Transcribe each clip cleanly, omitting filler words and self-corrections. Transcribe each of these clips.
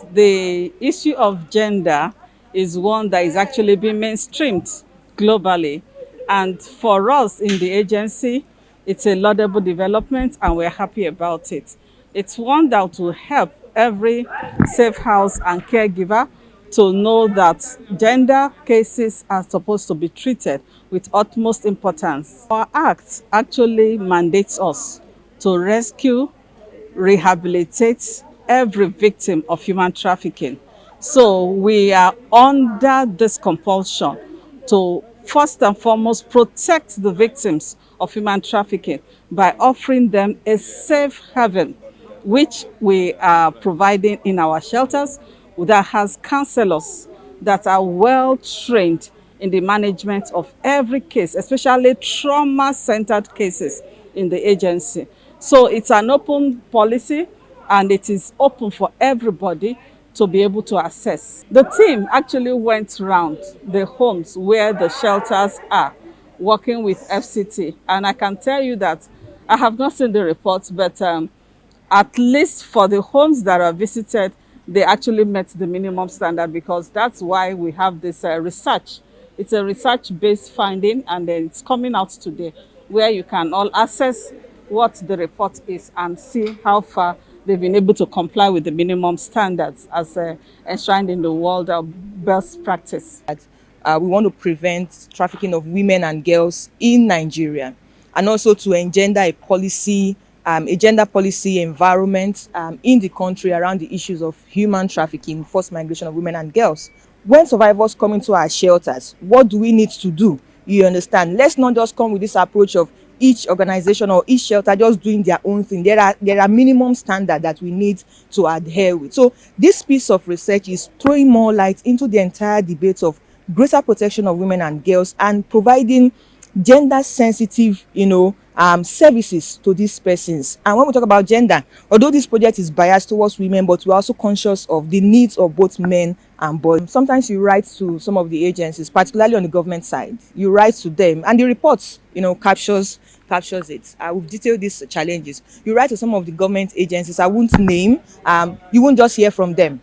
The issue of gender is one that is actually being mainstreamed globally. And for us in the agency, it's a laudable development and we're happy about it. It's one that will help every safe house and caregiver to know that gender cases are supposed to be treated with utmost importance. Our act actually mandates us to rescue, rehabilitate every victim of human trafficking. So we are under this compulsion to first and foremost protect the victims of human trafficking by offering them a safe haven, which we are providing in our shelters, that has counselors that are well trained in the management of every case, especially trauma-centered cases in the agency. So it's an open policy and it is open for everybody to be able to access. The team actually went around the homes where the shelters are, working with FCT. And I can tell you that I have not seen the reports, but at least for the homes that are visited, they actually met the minimum standard, because that's why we have this research. It's a research-based finding, and then it's coming out today, where you can all access what the report is and see how far they've been able to comply with the minimum standards as enshrined in the world best practice. We want to prevent trafficking of women and girls in Nigeria, and also to engender a gender policy environment in the country around the issues of human trafficking, forced migration of women and girls. When survivors come into our shelters, what do we need to do? You understand? Let's not just come with this approach of each organization or each shelter just doing their own thing. There are minimum standards that we need to adhere with. So this piece of research is throwing more light into the entire debate of greater protection of women and girls and providing gender sensitive services to these persons. And when we talk about gender, although this project is biased towards women, but we're also conscious of the needs of both men and boys. Sometimes you write to some of the agencies, particularly on the government side, you write to them and the reports captures it. We've detailed these challenges. You write to some of the government agencies, I won't name, you won't just hear from them.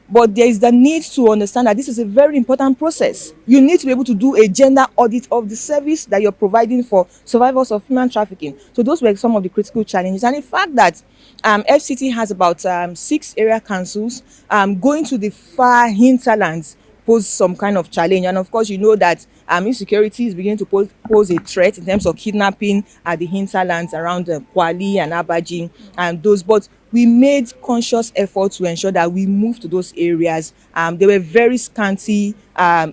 But there is the need to understand that this is a very important process. You need to be able to do a gender audit of the service that you're providing for survivors of human trafficking. So those were some of the critical challenges. And the fact that FCT has about 6 area councils going to the far hinterlands pose some kind of challenge. And of course, you know that insecurity is beginning to pose a threat in terms of kidnapping at the hinterlands around Kwali and Abaji and those. But we made conscious effort to ensure that we move to those areas. There were very scanty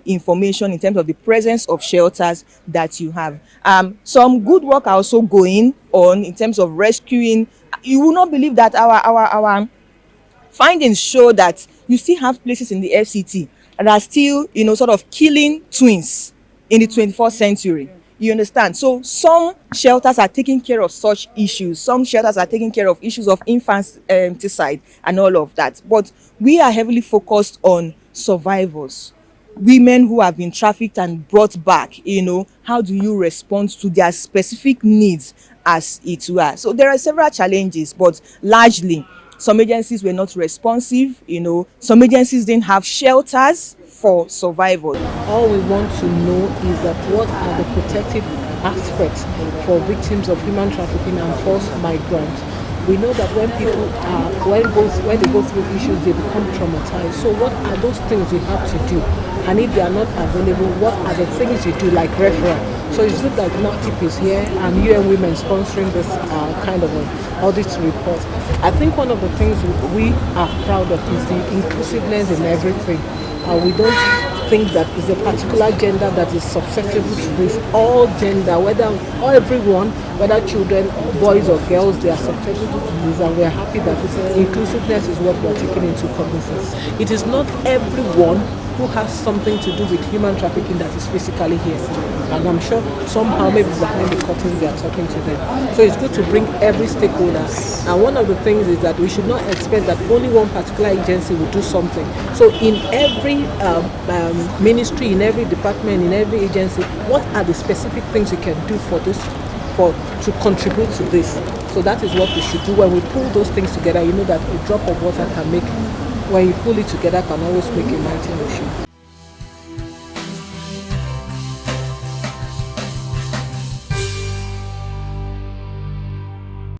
information in terms of the presence of shelters that you have. Some good work are also going on in terms of rescuing. You will not believe that our findings show that you still have places in the FCT that are still, sort of killing twins in the 21st century. You understand? So some shelters are taking care of such issues. Some shelters are taking care of issues of infanticide and all of that. But we are heavily focused on survivors, women who have been trafficked and brought back. How do you respond to their specific needs as it were? So there are several challenges, but largely some agencies were not responsive. Some agencies didn't have shelters for survivors. All we want to know is that what are the protective aspects for victims of human trafficking and forced migrants. We know that when people when they go through issues, they become traumatized. So what are those things you have to do? And if they are not available, what are the things you do, like referral? So it's good that NAPTIP is here and UN Women sponsoring this kind of an audit report. I think one of the things we are proud of is the inclusiveness in everything. We don't think that it's a particular gender that is susceptible to this. All gender, everyone, whether children, boys or girls, they are susceptible to this, and we are happy that inclusiveness is what we are taking into cognizance. It is not everyone who has something to do with human trafficking that is physically here. And I'm sure somehow maybe behind the curtains they are talking to them. So it's good to bring every stakeholder. And one of the things is that we should not expect that only one particular agency will do something. So in every ministry, in every department, in every agency, what are the specific things you can do to contribute to this? So that is what we should do. When we pull those things together, you know that a drop of water can make when you pull it together, can always make a mighty machine.